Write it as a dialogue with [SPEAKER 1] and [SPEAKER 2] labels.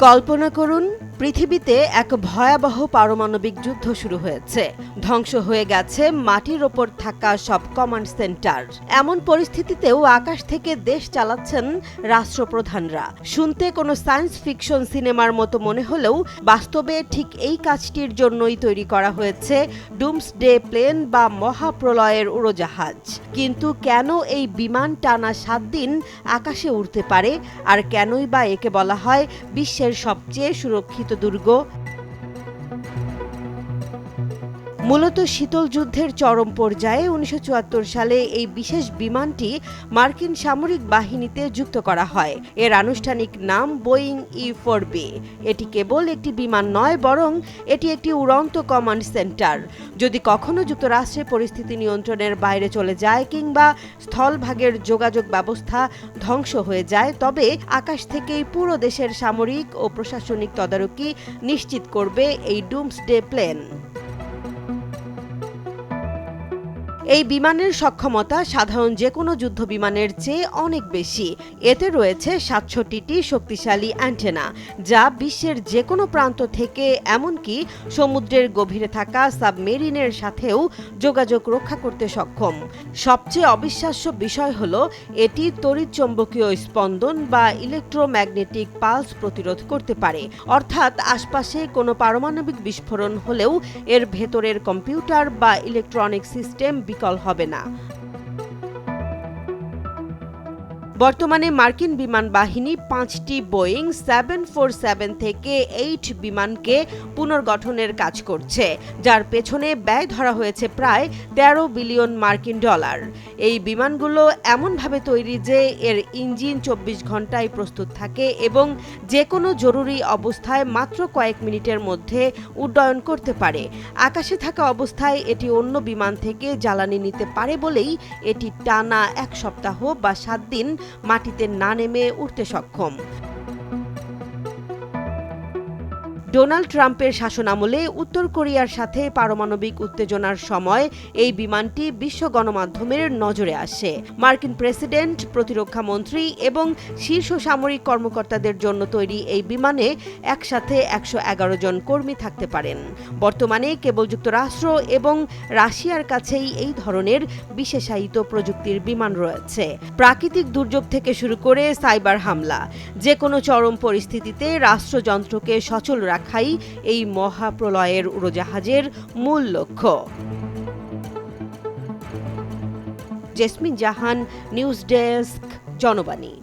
[SPEAKER 1] কল্পনা করুন, পৃথিবীতে এক ভয়াবহ পারমাণবিক যুদ্ধ শুরু হয়েছে। ধ্বংস হয়ে গেছে মাটির ওপর থাকা সব কমান্ড সেন্টার। এমন পরিস্থিতিতেও আকাশ থেকে দেশ চালাচ্ছেন রাষ্ট্রপ্রধানরা। শুনতে কোনো সায়েন্স ফিকশন সিনেমার মতো মনে হলেও বাস্তবে ঠিক এই কাজটির জন্যই তৈরি করা হয়েছে ডুমসডে প্লেন বা মহাপ্রলয়ের উড়োজাহাজ। কিন্তু কেন এই বিমান টানা 7 দিন আকাশে উড়তে পারে, আর কেনই বা একে বলা হয় বিশ্বের সবচেয়ে সুরক্ষিত দুর্গ? মূলত শীতল যুদ্ধের চরম পর্যায়ে 1974 সালে এই বিশেষ বিমানটি মার্কিন সামরিক বাহিনীতে যুক্ত করা হয়। এর আনুষ্ঠানিক নাম বোয়িং E-4B। এটি কেবল একটি বিমান নয়, বরং এটি একটি উড়ন্ত কমান্ড সেন্টার। যদি কখনো যুক্তরাষ্ট্রের পরিস্থিতি নিয়ন্ত্রণের বাইরে চলে যায় কিংবা স্থলভাগের যোগাযোগ ব্যবস্থা ধ্বংস হয়ে যায়, তবে আকাশ থেকেই পুরো দেশের সামরিক ও প্রশাসনিক তদারকি নিশ্চিত করবে এই ডুমসডে প্লেন। এই বিমানের সক্ষমতা সাধারণ যে কোনো যুদ্ধ বিমানের চেয়ে অনেক বেশি। এতে রয়েছে ৬৭টি শক্তিশালী অ্যান্টেনা, যা বিশ্বের যে কোনো প্রান্ত থেকে এমনকি সমুদ্রের গভীরে থাকা সাবমেরিনের সাথেও যোগাযোগ রক্ষা করতে সক্ষম। সবচেয়ে অবিশ্বাস্য বিষয় হল, এটি তড়িৎচুম্বকীয় স্পন্দন বা ইলেকট্রোম্যাগনেটিক পালস প্রতিরোধ করতে পারে। অর্থাৎ আশপাশে কোনো পারমাণবিক বিস্ফোরণ হলেও এর ভেতরের কম্পিউটার বা ইলেকট্রনিক সিস্টেম বিকল হবে না। বর্তমানে মার্কিন বিমান বাহিনী 5টি বোয়িং 747 থেকে 8 বিমানকে পুনর্গঠনের কাজ করছে, যার পেছনে ব্যয় ধরা হয়েছে প্রায় 13 বিলিয়ন মার্কিন ডলার। এই বিমানগুলো এমনভাবে তৈরি যে এর ইঞ্জিন 24 ঘন্টায় প্রস্তুত থাকে এবং যে কোনো জরুরি অবস্থায় মাত্র কয়েক মিনিটের মধ্যে উড্ডয়ন করতে পারে। আকাশে থাকা অবস্থায় এটি অন্য বিমান থেকে জ্বালানি নিতে পারে বলেই এটি টানা 1 সপ্তাহ বা 7 দিন মাটিতে না নেমে উঠতে সক্ষম। ডোনাল্ড ট্রাম্পের শাসনামলে উত্তর কোরিয়ার সাথে পারমাণবিক উত্তেজনার সময় এই বিমানটি বিশ্ব গণমাধ্যমের নজরে আসে। মার্কিন প্রেসিডেন্ট, প্রতিরক্ষা মন্ত্রী এবং শীর্ষ সামরিক কর্মকর্তাদের জন্য তৈরি এই বিমানে একসাথে 111 জন কর্মী থাকতে পারেন। বর্তমানে কেবল যুক্তরাষ্ট্র এবং রাশিয়ার কাছেই এই ধরনের বিশেষায়িত প্রযুক্তির বিমান রয়েছে। প্রাকৃতিক দুর্যোগ থেকে শুরু করে সাইবার হামলা, যে কোনো চরম পরিস্থিতিতে রাষ্ট্রযন্ত্রকে সচল রাখাই এই মহাপ্রলয়ের উড়োজাহাজের মূল লক্ষ্য। জেসমিন জাহান, নিউজ ডেস্ক, জনবাণী।